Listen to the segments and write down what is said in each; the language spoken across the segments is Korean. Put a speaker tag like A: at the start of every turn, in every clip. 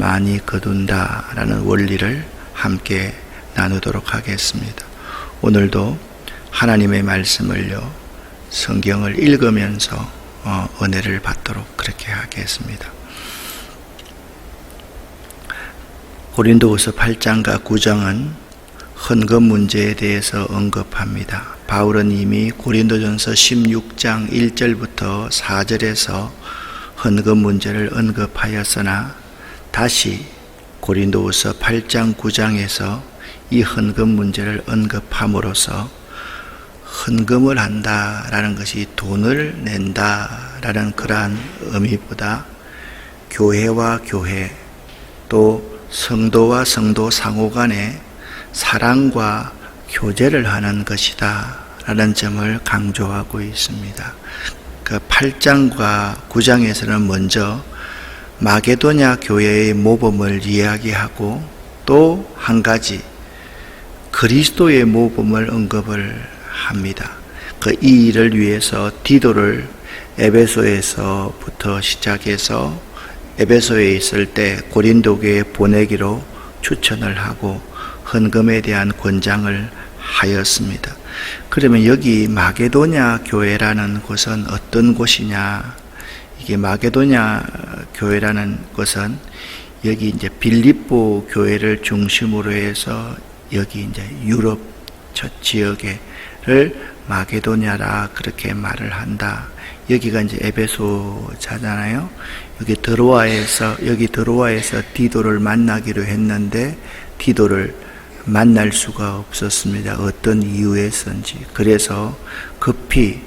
A: 많이 거둔다라는 원리를 함께 나누도록 하겠습니다. 오늘도 하나님의 말씀을요, 성경을 읽으면서 은혜를 받도록 그렇게 하겠습니다. 고린도후서 8장과 9장은 헌금 문제에 대해서 언급합니다. 바울은 이미 고린도전서 16장 1절부터 4절에서 헌금 문제를 언급하였으나 다시 고린도후서 8장 9장에서 이 헌금 문제를 언급함으로써 헌금을 한다라는 것이 돈을 낸다라는 그러한 의미보다 교회와 교회 또 성도와 성도 상호 간에 사랑과 교제를 하는 것이다 라는 점을 강조하고 있습니다. 그 8장과 9장에서는 먼저 마게도냐 교회의 모범을 이야기하고 또 한 가지 그리스도의 모범을 언급을 합니다. 이 일을 위해서 디도를 에베소에서부터 시작해서 에베소에 있을 때 고린도 교회에 보내기로 추천을 하고 헌금에 대한 권장을 하였습니다. 그러면 여기 마게도냐 교회라는 곳은 어떤 곳이냐? 이게 마게도냐 교회라는 곳은 여기 이제 빌립보 교회를 중심으로 해서 여기 이제 유럽 저 지역에를 마게도냐라 그렇게 말을 한다. 여기가 이제 에베소잖아요. 여기 드로아에서 디도를 만나기로 했는데 디도를 만날 수가 없었습니다. 어떤 이유에서인지. 그래서 급히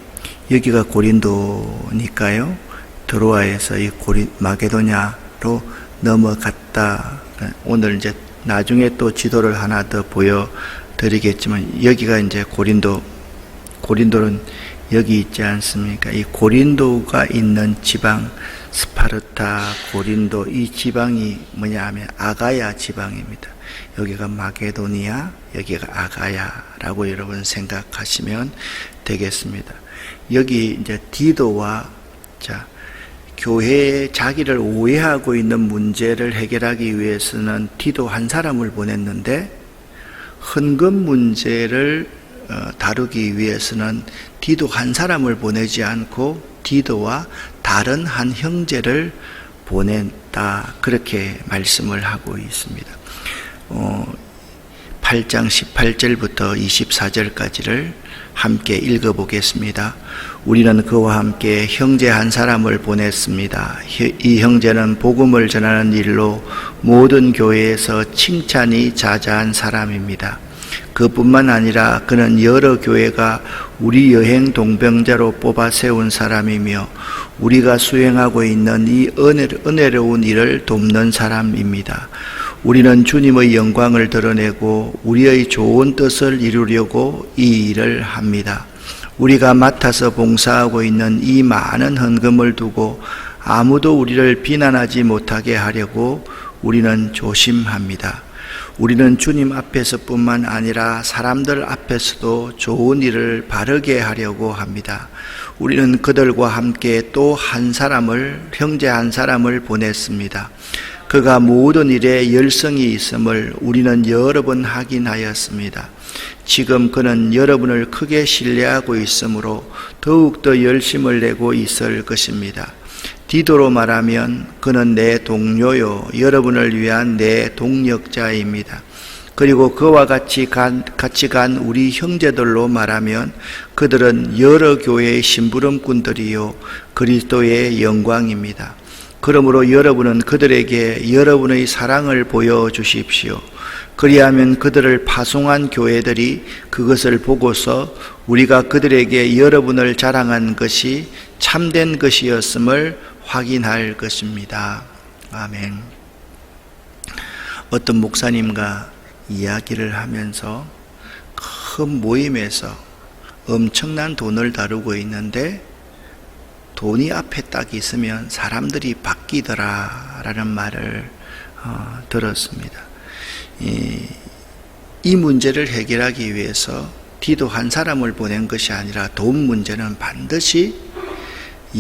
A: 여기가 고린도니까요. 드로아에서 이 고린마게도냐로 넘어갔다. 오늘 이제 나중에 또 지도를 하나 더 보여드리겠지만 여기가 이제 고린도는 여기 있지 않습니까? 이 고린도가 있는 지방 스파르타, 고린도 이 지방이 뭐냐 하면 아가야 지방입니다. 여기가 마게도니아, 여기가 아가야라고 여러분 생각하시면 되겠습니다. 여기 이제 디도와 교회에 자기를 오해하고 있는 문제를 해결하기 위해서는 디도 한 사람을 보냈는데 헌금 문제를 다루기 위해서는 디도 한 사람을 보내지 않고 디도와 다른 한 형제를 보냈다 그렇게 말씀을 하고 있습니다. 8장 18절부터 24절까지를 함께 읽어보겠습니다. 우리는 그와 함께 형제 한 사람을 보냈습니다. 이 형제는 복음을 전하는 일로 모든 교회에서 칭찬이 자자한 사람입니다. 그뿐만 아니라 그는 여러 교회가 우리 여행 동병자로 뽑아 세운 사람이며 우리가 수행하고 있는 이 은혜로운 일을 돕는 사람입니다. 우리는 주님의 영광을 드러내고 우리의 좋은 뜻을 이루려고 이 일을 합니다. 우리가 맡아서 봉사하고 있는 이 많은 헌금을 두고 아무도 우리를 비난하지 못하게 하려고 우리는 조심합니다. 우리는 주님 앞에서뿐만 아니라 사람들 앞에서도 좋은 일을 바르게 하려고 합니다. 우리는 그들과 함께 또 형제 한 사람을 보냈습니다. 그가 모든 일에 열성이 있음을 우리는 여러 번 확인하였습니다. 지금 그는 여러분을 크게 신뢰하고 있으므로 더욱더 열심을 내고 있을 것입니다. 디도로 말하면 그는 내 동료요 여러분을 위한 내 동력자입니다. 그리고 그와 같이 간 우리 형제들로 말하면 그들은 여러 교회의 심부름꾼들이요 그리스도의 영광입니다. 그러므로 여러분은 그들에게 여러분의 사랑을 보여주십시오. 그리하면 그들을 파송한 교회들이 그것을 보고서 우리가 그들에게 여러분을 자랑한 것이 참된 것이었음을 확인할 것입니다. 아멘. 어떤 목사님과 이야기를 하면서 큰 모임에서 엄청난 돈을 다루고 있는데 돈이 앞에 딱 있으면 사람들이 바뀌더라라는 말을 들었습니다. 이 문제를 해결하기 위해서 디도 한 사람을 보낸 것이 아니라 돈 문제는 반드시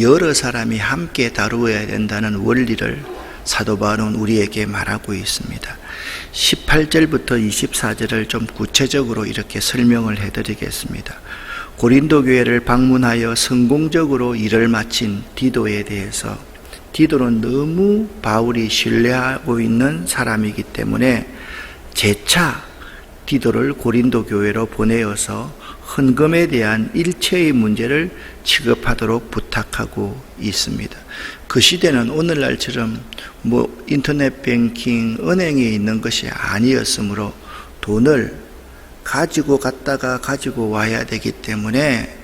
A: 여러 사람이 함께 다루어야 된다는 원리를 사도 바울은 우리에게 말하고 있습니다. 18절부터 24절을 좀 구체적으로 이렇게 설명을 해드리겠습니다. 고린도 교회를 방문하여 성공적으로 일을 마친 디도에 대해서, 디도는 너무 바울이 신뢰하고 있는 사람이기 때문에 재차 디도를 고린도 교회로 보내어서 헌금에 대한 일체의 문제를 취급하도록 부탁하고 있습니다. 그 시대는 오늘날처럼 인터넷 뱅킹, 은행에 있는 것이 아니었으므로 돈을 가지고 갔다가 가지고 와야 되기 때문에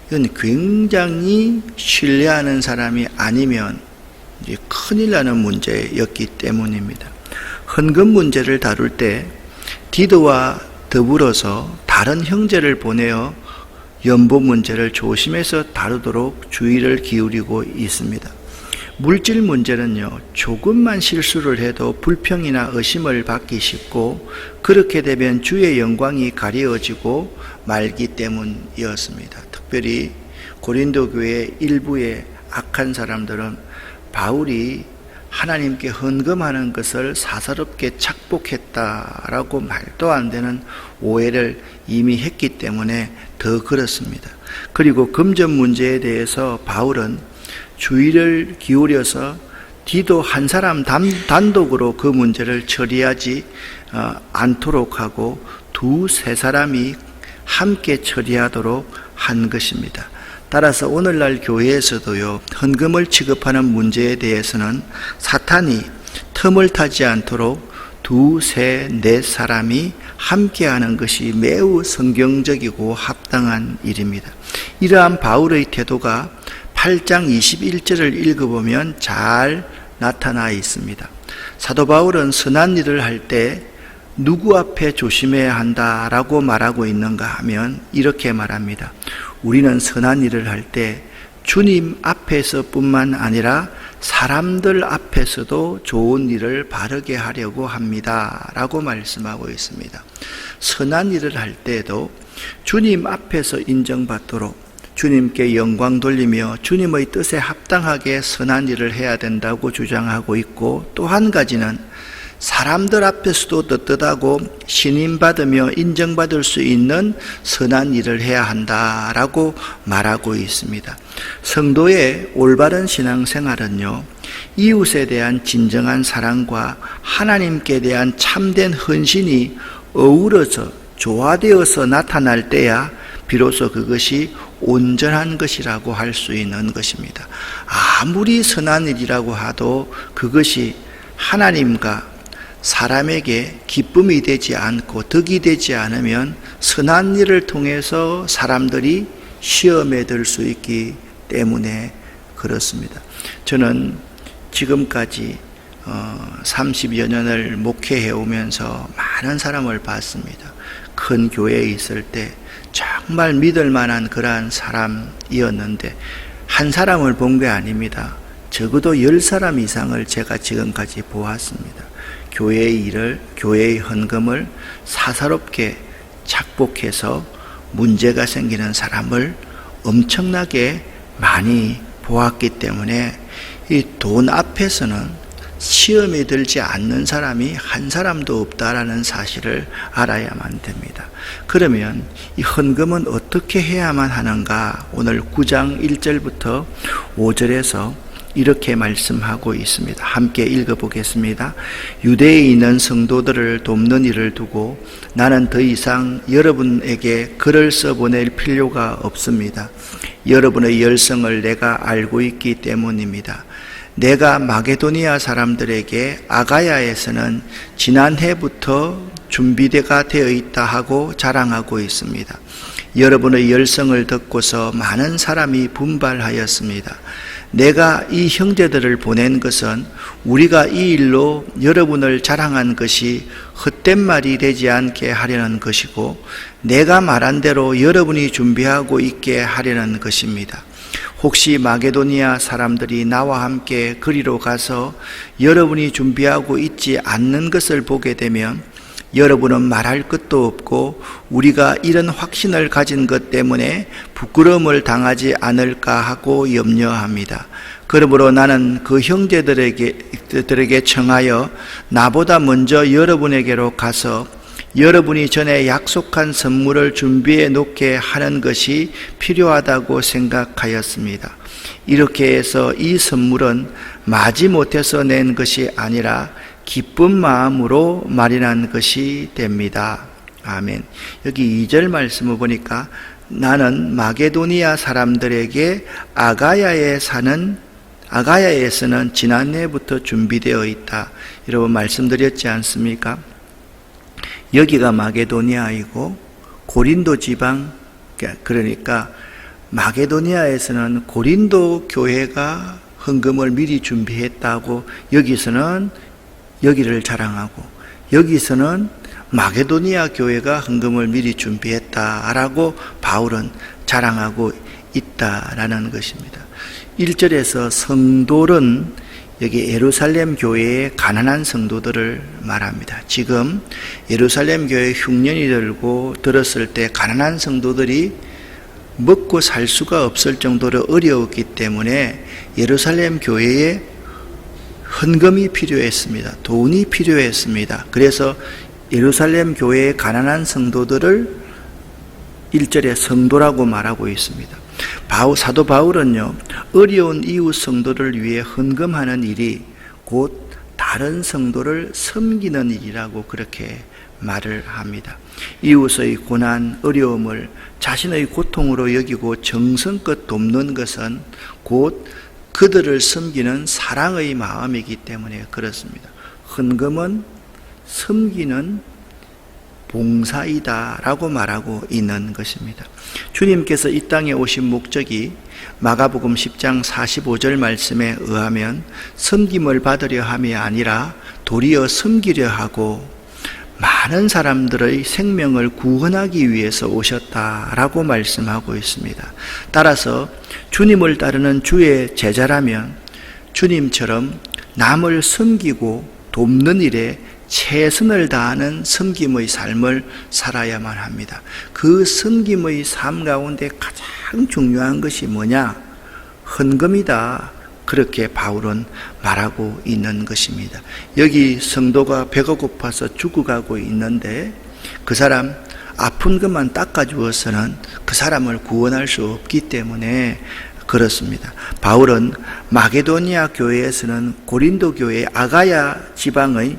A: 이건 굉장히 신뢰하는 사람이 아니면 이제 큰일 나는 문제였기 때문입니다. 헌금 문제를 다룰 때 디도와 더불어서 다른 형제를 보내어 연보 문제를 조심해서 다루도록 주의를 기울이고 있습니다. 물질 문제는요, 조금만 실수를 해도 불평이나 의심을 받기 쉽고 그렇게 되면 주의 영광이 가려지고 말기 때문이었습니다. 특별히 고린도 교회 일부의 악한 사람들은 바울이 하나님께 헌금하는 것을 사사롭게 착복했다라고 말도 안 되는 오해를 이미 했기 때문에 더 그렇습니다. 그리고 금전 문제에 대해서 바울은 주의를 기울여서 디도 한 사람 단독으로 그 문제를 처리하지 않도록 하고 두세 사람이 함께 처리하도록 한 것입니다. 따라서 오늘날 교회에서도요, 헌금을 취급하는 문제에 대해서는 사탄이 틈을 타지 않도록 두세 네 사람이 함께하는 것이 매우 성경적이고 합당한 일입니다. 이러한 바울의 태도가 8장 21절을 읽어보면 잘 나타나 있습니다. 사도 바울은 선한 일을 할 때 누구 앞에 조심해야 한다라고 말하고 있는가 하면 이렇게 말합니다. 우리는 선한 일을 할 때 주님 앞에서뿐만 아니라 사람들 앞에서도 좋은 일을 바르게 하려고 합니다 라고 말씀하고 있습니다. 선한 일을 할 때에도 주님 앞에서 인정받도록 주님께 영광 돌리며 주님의 뜻에 합당하게 선한 일을 해야 된다고 주장하고 있고, 또 한 가지는 사람들 앞에서도 떳떳하고 신임받으며 인정받을 수 있는 선한 일을 해야 한다라고 말하고 있습니다. 성도의 올바른 신앙생활은요, 이웃에 대한 진정한 사랑과 하나님께 대한 참된 헌신이 어우러져 조화되어서 나타날 때야 비로소 그것이 온전한 것이라고 할 수 있는 것입니다. 아무리 선한 일이라고 하도 그것이 하나님과 사람에게 기쁨이 되지 않고 덕이 되지 않으면 선한 일을 통해서 사람들이 시험에 들 수 있기 때문에 그렇습니다. 저는 지금까지 30여 년을 목회해 오면서 많은 사람을 봤습니다. 큰 교회에 있을 때 정말 믿을 만한 그러한 사람이었는데 한 사람을 본 게 아닙니다. 적어도 10사람 이상을 제가 지금까지 보았습니다. 교회의 일을, 교회의 헌금을 사사롭게 착복해서 문제가 생기는 사람을 엄청나게 많이 보았기 때문에 이 돈 앞에서는 시험에 들지 않는 사람이 한 사람도 없다라는 사실을 알아야만 됩니다. 그러면 이 헌금은 어떻게 해야만 하는가? 오늘 9장 1절부터 5절에서 이렇게 말씀하고 있습니다. 함께 읽어보겠습니다. 유대에 있는 성도들을 돕는 일을 두고 나는 더 이상 여러분에게 글을 써보낼 필요가 없습니다. 여러분의 열성을 내가 알고 있기 때문입니다. 내가 마게도니아 사람들에게 아가야에서는 지난해부터 준비가 되어 있다 하고 자랑하고 있습니다. 여러분의 열성을 듣고서 많은 사람이 분발하였습니다. 내가 이 형제들을 보낸 것은 우리가 이 일로 여러분을 자랑한 것이 헛된 말이 되지 않게 하려는 것이고, 내가 말한 대로 여러분이 준비하고 있게 하려는 것입니다. 혹시 마게도니아 사람들이 나와 함께 그리로 가서 여러분이 준비하고 있지 않는 것을 보게 되면 여러분은 말할 것도 없고 우리가 이런 확신을 가진 것 때문에 부끄러움을 당하지 않을까 하고 염려합니다. 그러므로 나는 그 형제들에게 청하여 나보다 먼저 여러분에게로 가서 여러분이 전에 약속한 선물을 준비해 놓게 하는 것이 필요하다고 생각하였습니다. 이렇게 해서 이 선물은 마지못해서 낸 것이 아니라 기쁜 마음으로 마련한 것이 됩니다. 아멘. 여기 2절 말씀을 보니까 나는 마게도니아 사람들에게 아가야에서는 지난해부터 준비되어 있다. 여러분 말씀드렸지 않습니까? 여기가 마게도니아이고 고린도 지방, 그러니까 마게도니아에서는 고린도 교회가 헌금을 미리 준비했다고 여기서는 여기를 자랑하고, 여기서는 마게도니아 교회가 헌금을 미리 준비했다라고 바울은 자랑하고 있다라는 것입니다. 1절에서 성도는 여기 예루살렘 교회의 가난한 성도들을 말합니다. 지금 예루살렘 교회 흉년이 들었을 때 가난한 성도들이 먹고 살 수가 없을 정도로 어려웠기 때문에 예루살렘 교회에 헌금이 필요했습니다. 돈이 필요했습니다. 그래서 예루살렘 교회의 가난한 성도들을 1절에 성도라고 말하고 있습니다. 사도 바울은요, 어려운 이웃 성도를 위해 헌금하는 일이 곧 다른 성도를 섬기는 일이라고 그렇게 말을 합니다. 이웃의 고난, 어려움을 자신의 고통으로 여기고 정성껏 돕는 것은 곧 그들을 섬기는 사랑의 마음이기 때문에 그렇습니다. 헌금은 섬기는 봉사이다라고 말하고 있는 것입니다. 주님께서 이 땅에 오신 목적이 마가복음 10장 45절 말씀에 의하면 섬김을 받으려 함이 아니라 도리어 섬기려 하고 많은 사람들의 생명을 구원하기 위해서 오셨다라고 말씀하고 있습니다. 따라서 주님을 따르는 주의 제자라면 주님처럼 남을 섬기고 돕는 일에 최선을 다하는 섬김의 삶을 살아야만 합니다. 그 섬김의 삶 가운데 가장 중요한 것이 뭐냐? 헌금이다. 그렇게 바울은 말하고 있는 것입니다. 여기 성도가 배가 고파서 죽어가고 있는데 그 사람 아픈 것만 닦아주어서는 그 사람을 구원할 수 없기 때문에 그렇습니다. 바울은 마게도니아 교회에서는 고린도 교회 아가야 지방의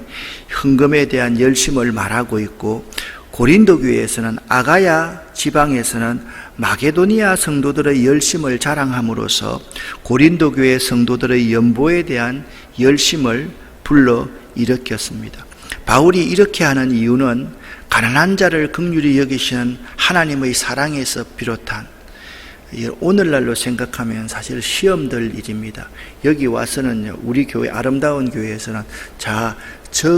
A: 헌금에 대한 열심을 말하고 있고, 고린도 교회에서는 아가야 지방에서는 마게도니아 성도들의 열심을 자랑함으로써 고린도 교회 성도들의 연보에 대한 열심을 불러 일으켰습니다. 바울이 이렇게 하는 이유는 가난한 자를 긍휼히 여기시는 하나님의 사랑에서 비롯한, 오늘날로 생각하면 사실 시험될 일입니다. 여기 와서는 우리 교회, 아름다운 교회에서는 저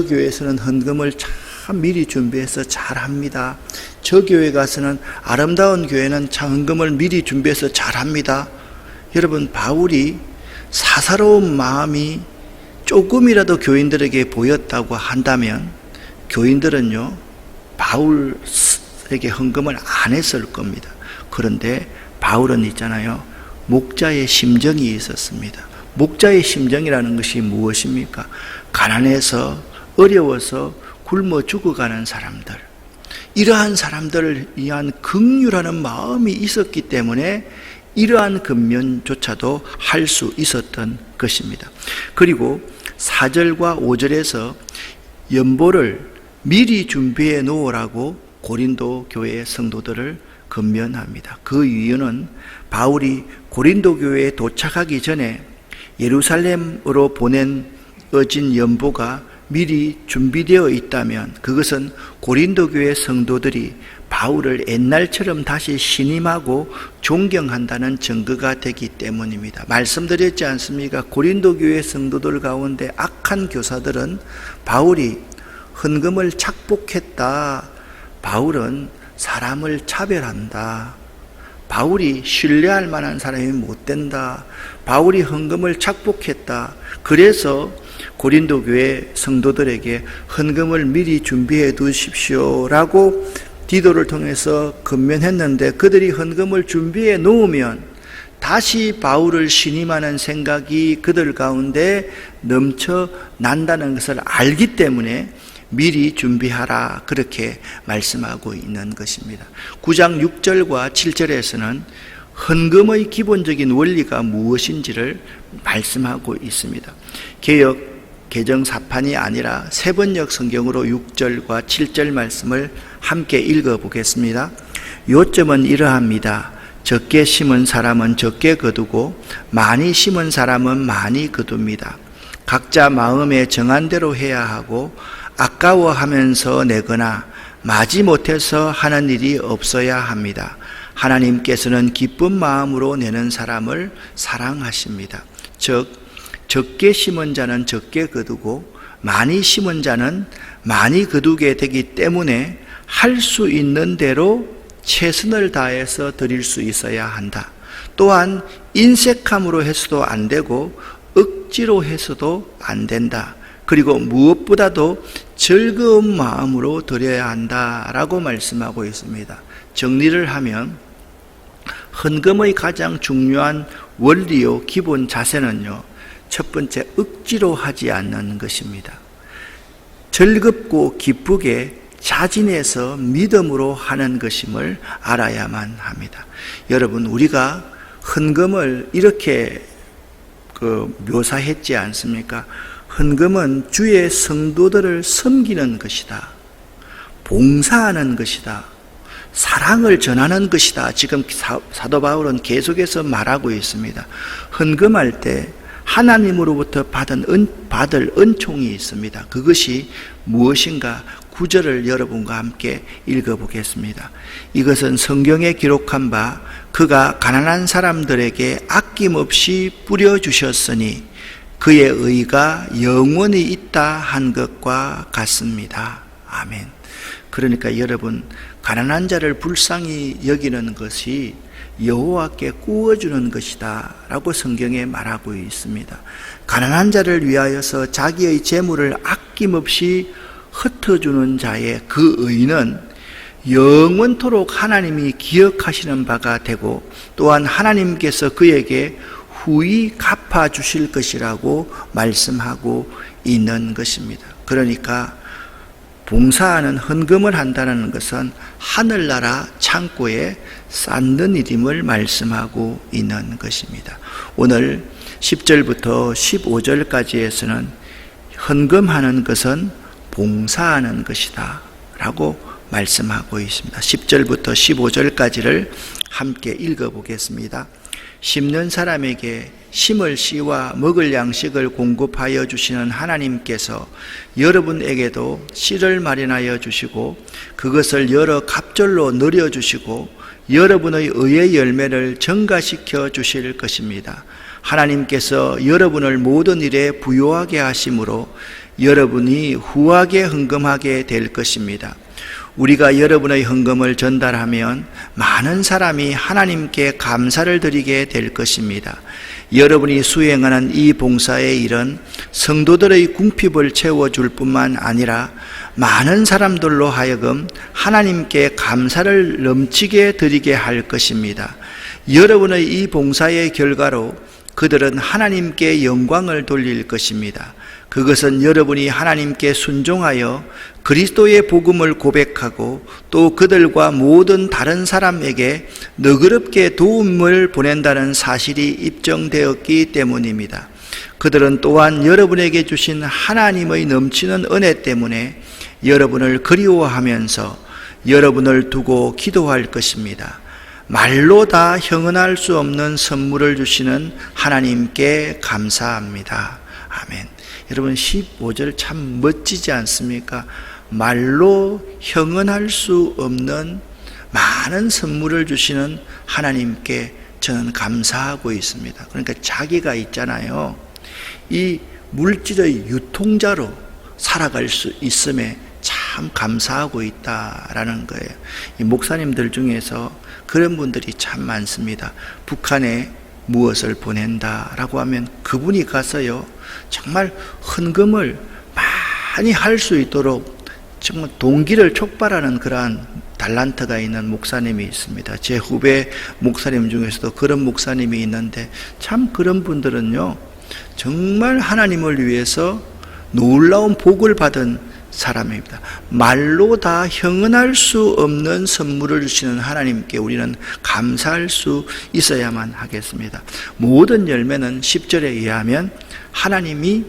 A: 교회에서는 헌금을 참 미리 준비해서 잘합니다. 저 교회 가서는, 아름다운 교회는 참 헌금을 미리 준비해서 잘합니다. 여러분, 바울이 사사로운 마음이 조금이라도 교인들에게 보였다고 한다면 교인들은요, 바울에게 헌금을 안 했을 겁니다. 그런데 바울은 있잖아요, 목자의 심정이 있었습니다. 목자의 심정이라는 것이 무엇입니까? 가난해서 어려워서 굶어 죽어가는 사람들, 이러한 사람들을 위한 긍휼하는 마음이 있었기 때문에 이러한 근면조차도 할 수 있었던 것입니다. 그리고 4절과 5절에서 연보를 미리 준비해 놓으라고 고린도 교회 성도들을 권면합니다. 그 이유는 바울이 고린도 교회에 도착하기 전에 예루살렘으로 보내진 연보가 미리 준비되어 있다면 그것은 고린도 교회 성도들이 바울을 옛날처럼 다시 신임하고 존경한다는 증거가 되기 때문입니다. 말씀드렸지 않습니까? 고린도 교회 성도들 가운데 악한 교사들은 바울이 헌금을 착복했다, 바울은 사람을 차별한다, 바울이 신뢰할 만한 사람이 못 된다, 바울이 헌금을 착복했다, 그래서 고린도 교회 성도들에게 헌금을 미리 준비해 두십시오라고 디도를 통해서 권면했는데, 그들이 헌금을 준비해 놓으면 다시 바울을 신임하는 생각이 그들 가운데 넘쳐난다는 것을 알기 때문에 미리 준비하라, 그렇게 말씀하고 있는 것입니다. 9장 6절과 7절에서는 헌금의 기본적인 원리가 무엇인지를 말씀하고 있습니다. 개역 개정사판이 아니라 세번역 성경으로 6절과 7절 말씀을 함께 읽어보겠습니다. 요점은 이러합니다. 적게 심은 사람은 적게 거두고 많이 심은 사람은 많이 거둡니다. 각자 마음에 정한 대로 해야 하고 아까워하면서 내거나 마지못해서 하는 일이 없어야 합니다. 하나님께서는 기쁜 마음으로 내는 사람을 사랑하십니다. 즉 적게 심은 자는 적게 거두고 많이 심은 자는 많이 거두게 되기 때문에 할 수 있는 대로 최선을 다해서 드릴 수 있어야 한다. 또한 인색함으로 해서도 안 되고 억지로 해서도 안 된다. 그리고 무엇보다도 즐거운 마음으로 드려야 한다라고 말씀하고 있습니다. 정리를 하면 헌금의 가장 중요한 원리요 기본 자세는요, 첫 번째, 억지로 하지 않는 것입니다. 즐겁고 기쁘게 자진해서 믿음으로 하는 것임을 알아야만 합니다. 여러분, 우리가 헌금을 이렇게 묘사했지 않습니까? 헌금은 주의 성도들을 섬기는 것이다, 봉사하는 것이다, 사랑을 전하는 것이다. 지금 사도 바울은 계속해서 말하고 있습니다. 헌금할 때 하나님으로부터 받을 은총이 있습니다. 그것이 무엇인가? 9절을 여러분과 함께 읽어보겠습니다. 이것은 성경에 기록한 바 그가 가난한 사람들에게 아낌없이 뿌려주셨으니 그의 의가 영원히 있다 한 것과 같습니다. 아멘. 그러니까 여러분, 가난한 자를 불쌍히 여기는 것이 여호와께 구워주는 것이다 라고 성경에 말하고 있습니다. 가난한 자를 위하여서 자기의 재물을 아낌없이 흩어주는 자의 그 의는 영원토록 하나님이 기억하시는 바가 되고, 또한 하나님께서 그에게 후히 갚아주실 것이라고 말씀하고 있는 것입니다. 그러니까 봉사하는 헌금을 한다는 것은 하늘나라 창고에 쌓는 일임을 말씀하고 있는 것입니다. 오늘 10절부터 15절까지에서는 헌금하는 것은 봉사하는 것이다 라고 말씀하고 있습니다. 10절부터 15절까지를 함께 읽어보겠습니다. 심는 사람에게 심을 씨와 먹을 양식을 공급하여 주시는 하나님께서 여러분에게도 씨를 마련하여 주시고 그것을 여러 갑절로 늘여 주시고 여러분의 의의 열매를 증가시켜 주실 것입니다. 하나님께서 여러분을 모든 일에 부요하게 하심으로 여러분이 후하게 헌금하게 될 것입니다. 우리가 여러분의 헌금을 전달하면 많은 사람이 하나님께 감사를 드리게 될 것입니다. 여러분이 수행하는 이 봉사의 일은 성도들의 궁핍을 채워줄 뿐만 아니라 많은 사람들로 하여금 하나님께 감사를 넘치게 드리게 할 것입니다. 여러분의 이 봉사의 결과로 그들은 하나님께 영광을 돌릴 것입니다. 그것은 여러분이 하나님께 순종하여 그리스도의 복음을 고백하고 또 그들과 모든 다른 사람에게 너그럽게 도움을 보낸다는 사실이 입증되었기 때문입니다. 그들은 또한 여러분에게 주신 하나님의 넘치는 은혜 때문에 여러분을 그리워하면서 여러분을 두고 기도할 것입니다. 말로 다 형언할 수 없는 선물을 주시는 하나님께 감사합니다. 아멘. 여러분, 15절 참 멋지지 않습니까? 말로 형언할 수 없는 많은 선물을 주시는 하나님께 저는 감사하고 있습니다. 그러니까 자기가 있잖아요, 이 물질의 유통자로 살아갈 수 있음에 참 감사하고 있다라는 거예요. 이 목사님들 중에서 그런 분들이 참 많습니다. 북한에 무엇을 보낸다라고 하면 그분이 가서요, 정말 헌금을 많이 할 수 있도록 정말 동기를 촉발하는 그러한 달란트가 있는 목사님이 있습니다. 제 후배 목사님 중에서도 그런 목사님이 있는데, 참 그런 분들은요, 정말 하나님을 위해서 놀라운 복을 받은 사람입니다. 말로 다 형언할 수 없는 선물을 주시는 하나님께 우리는 감사할 수 있어야만 하겠습니다. 모든 열매는 10절에 의하면 하나님이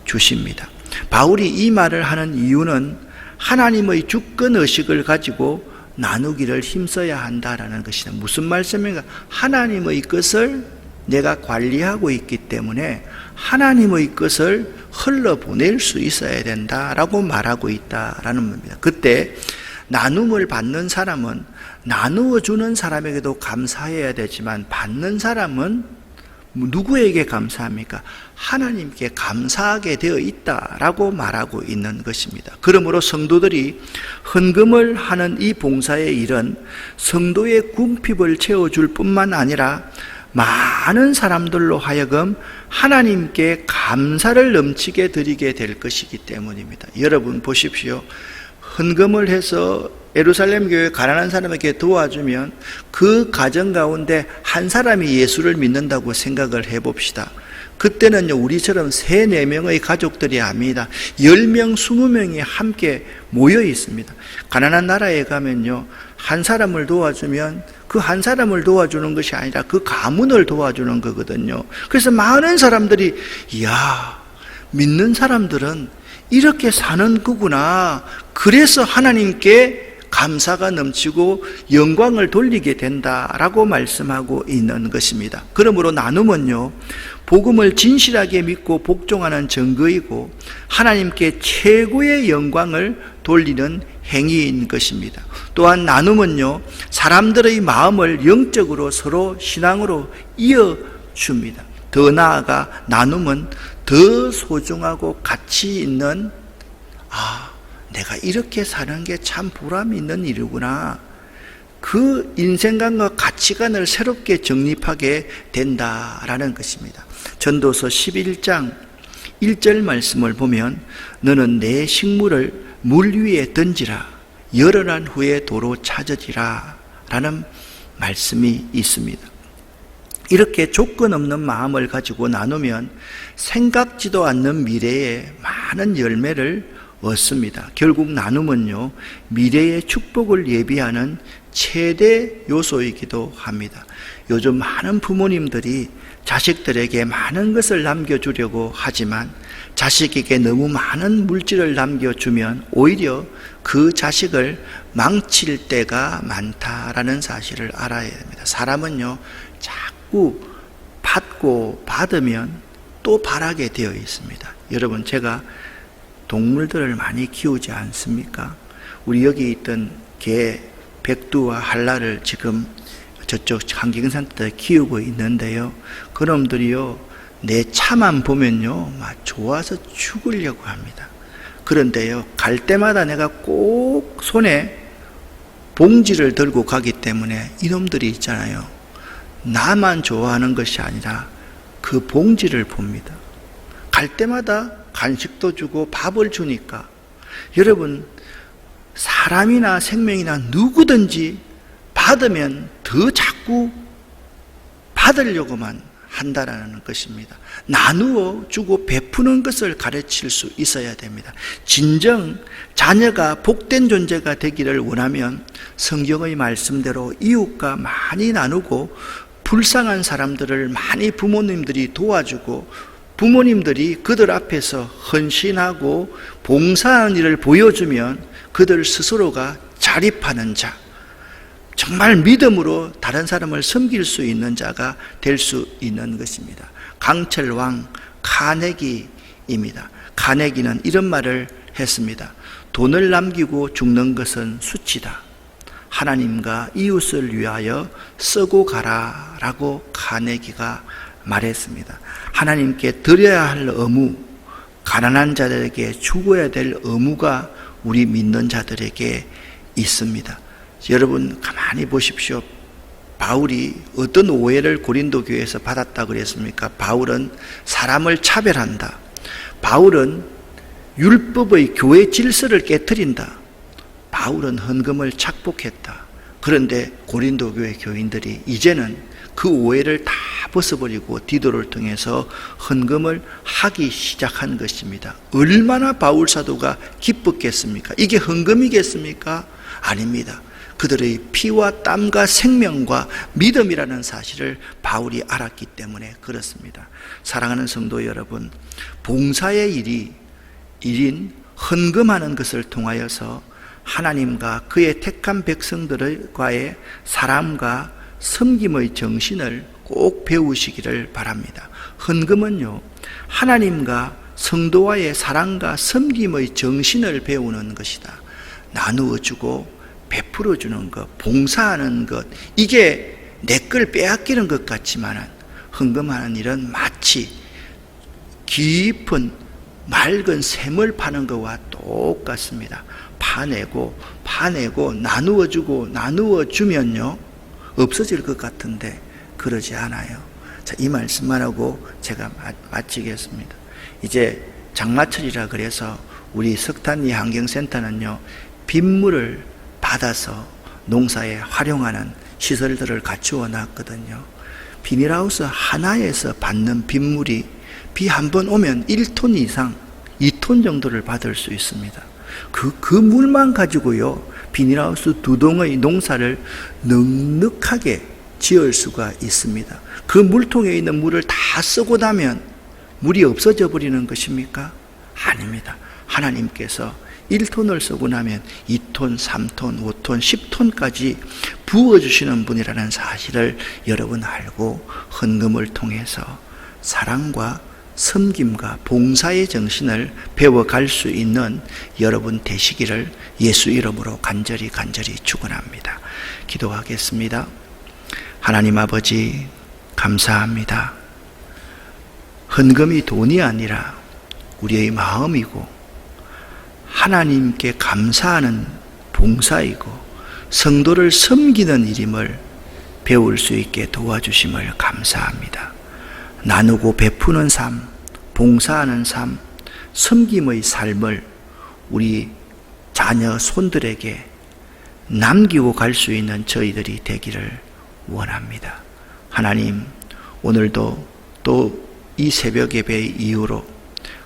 A: 주십니다. 바울이 이 말을 하는 이유는 하나님의 주권 의식을 가지고 나누기를 힘써야 한다라는 것이다. 무슨 말씀인가? 하나님의 것을 내가 관리하고 있기 때문에 하나님의 것을 흘러보낼 수 있어야 된다라고 말하고 있다라는 겁니다. 그때 나눔을 받는 사람은 나누어 주는 사람에게도 감사해야 되지만, 받는 사람은 누구에게 감사합니까? 하나님께 감사하게 되어 있다라고 말하고 있는 것입니다. 그러므로 성도들이 헌금을 하는 이 봉사의 일은 성도의 궁핍을 채워줄 뿐만 아니라 많은 사람들로 하여금 하나님께 감사를 넘치게 드리게 될 것이기 때문입니다. 여러분 보십시오. 헌금을 해서 예루살렘 교회 가난한 사람에게 도와주면 그 가정 가운데 한 사람이 예수를 믿는다고 생각을 해봅시다. 그때는요, 우리처럼 3, 4명의 가족들이 아닙니다. 10명, 20명이 함께 모여 있습니다. 가난한 나라에 가면요, 한 사람을 도와주면 그 한 사람을 도와주는 것이 아니라 그 가문을 도와주는 거거든요. 그래서 많은 사람들이, 이야, 믿는 사람들은 이렇게 사는 거구나. 그래서 하나님께 감사가 넘치고 영광을 돌리게 된다라고 말씀하고 있는 것입니다. 그러므로 나눔은요, 복음을 진실하게 믿고 복종하는 증거이고 하나님께 최고의 영광을 돌리는 행위인 것입니다. 또한 나눔은요, 사람들의 마음을 영적으로 서로 신앙으로 이어줍니다. 더 나아가 나눔은 더 소중하고 가치 있는, 내가 이렇게 사는 게 참 보람이 있는 일이구나, 그 인생관과 가치관을 새롭게 정립하게 된다라는 것입니다. 전도서 11장 1절 말씀을 보면, 너는 내 식물을 물 위에 던지라, 열어난 후에 도로 찾으리라 라는 말씀이 있습니다. 이렇게 조건 없는 마음을 가지고 나누면 생각지도 않는 미래에 많은 열매를 얻습니다. 결국 나눔은요, 미래의 축복을 예비하는 최대 요소이기도 합니다. 요즘 많은 부모님들이 자식들에게 많은 것을 남겨주려고 하지만 자식에게 너무 많은 물질을 남겨주면 오히려 그 자식을 망칠 때가 많다라는 사실을 알아야 됩니다. 사람은요, 자꾸 받고 받으면 또 바라게 되어 있습니다. 여러분, 제가 동물들을 많이 키우지 않습니까? 우리 여기 있던 개, 백두와 한라를 지금 저쪽 한경산에 키우고 있는데요, 그놈들이요, 내 차만 보면요, 막 좋아서 죽으려고 합니다. 그런데요, 갈 때마다 내가 꼭 손에 봉지를 들고 가기 때문에 이놈들이 있잖아요, 나만 좋아하는 것이 아니라 그 봉지를 봅니다. 갈 때마다 간식도 주고 밥을 주니까, 여러분, 사람이나 생명이나 누구든지 받으면 더 자꾸 받으려고만 한다라는 것입니다. 나누어 주고 베푸는 것을 가르칠 수 있어야 됩니다. 진정 자녀가 복된 존재가 되기를 원하면 성경의 말씀대로 이웃과 많이 나누고 불쌍한 사람들을 많이 부모님들이 도와주고 부모님들이 그들 앞에서 헌신하고 봉사하는 일을 보여주면 그들 스스로가 자립하는 자, 정말 믿음으로 다른 사람을 섬길 수 있는 자가 될 수 있는 것입니다. 강철왕 카네기입니다. 카네기는 이런 말을 했습니다. 돈을 남기고 죽는 것은 수치다. 하나님과 이웃을 위하여 쓰고 가라 라고 카네기가 말했습니다. 하나님께 드려야 할 의무, 가난한 자들에게 죽어야 될 의무가 우리 믿는 자들에게 있습니다. 여러분 가만히 보십시오. 바울이 어떤 오해를 고린도 교회에서 받았다 그랬습니까? 바울은 사람을 차별한다. 바울은 율법의 교회 질서를 깨트린다. 바울은 헌금을 착복했다. 그런데 고린도 교회 교인들이 이제는 그 오해를 다 벗어버리고 디도를 통해서 헌금을 하기 시작한 것입니다. 얼마나 바울 사도가 기뻤겠습니까? 이게 헌금이겠습니까? 아닙니다. 그들의 피와 땀과 생명과 믿음이라는 사실을 바울이 알았기 때문에 그렇습니다. 사랑하는 성도 여러분, 봉사의 일인 헌금하는 것을 통하여서 하나님과 그의 택한 백성들과의 사람과 섬김의 정신을 꼭 배우시기를 바랍니다. 헌금은요, 하나님과 성도와의 사랑과 섬김의 정신을 배우는 것이다. 나누어주고 베풀어주는 것, 봉사하는 것, 이게 내 걸 빼앗기는 것 같지만은 헌금하는 일은 마치 깊은 맑은 샘을 파는 것과 똑같습니다. 파내고 나누어주면요 없어질 것 같은데 그러지 않아요. 자, 이 말씀만 하고 제가 마치겠습니다. 이제 장마철이라 그래서 우리 석탄리 환경센터는요 빗물을 받아서 농사에 활용하는 시설들을 갖추어 놨거든요. 비닐하우스 하나에서 받는 빗물이 비 한 번 오면 1톤 이상 2톤 정도를 받을 수 있습니다. 그 물만 가지고요 비닐하우스 2동의 농사를 넉넉하게 지을 수가 있습니다. 그 물통에 있는 물을 다 쓰고 나면 물이 없어져 버리는 것입니까? 아닙니다. 하나님께서 1톤을 쓰고 나면 2톤, 3톤, 5톤, 10톤까지 부어주시는 분이라는 사실을 여러분 알고 헌금을 통해서 사랑과 섬김과 봉사의 정신을 배워갈 수 있는 여러분 되시기를 예수 이름으로 간절히 축원합니다. 기도하겠습니다. 하나님 아버지 감사합니다. 헌금이 돈이 아니라 우리의 마음이고 하나님께 감사하는 봉사이고 성도를 섬기는 일임을 배울 수 있게 도와주심을 감사합니다. 나누고 베푸는 삶, 봉사하는 삶, 섬김의 삶을 우리 자녀 손들에게 남기고 갈 수 있는 저희들이 되기를 원합니다. 하나님, 오늘도 또 이 새벽 예배 이후로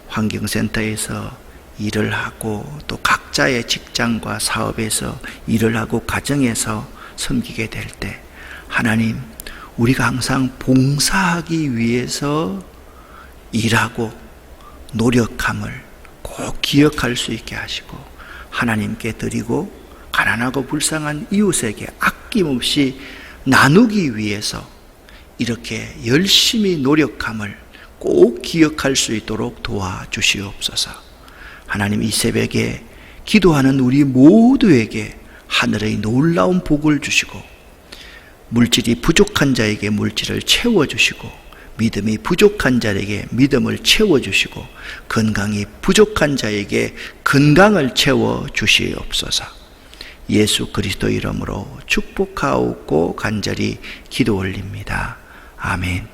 A: 환경센터에서 일을 하고 또 각자의 직장과 사업에서 일을 하고 가정에서 섬기게 될 때 하나님, 우리가 항상 봉사하기 위해서 일하고 노력함을 꼭 기억할 수 있게 하시고 하나님께 드리고 가난하고 불쌍한 이웃에게 아낌없이 나누기 위해서 이렇게 열심히 노력함을 꼭 기억할 수 있도록 도와주시옵소서. 하나님, 이 새벽에 기도하는 우리 모두에게 하늘의 놀라운 복을 주시고 물질이 부족한 자에게 물질을 채워주시고 믿음이 부족한 자에게 믿음을 채워주시고 건강이 부족한 자에게 건강을 채워주시옵소서. 예수 그리스도 이름으로 축복하옵고 간절히 기도 올립니다. 아멘.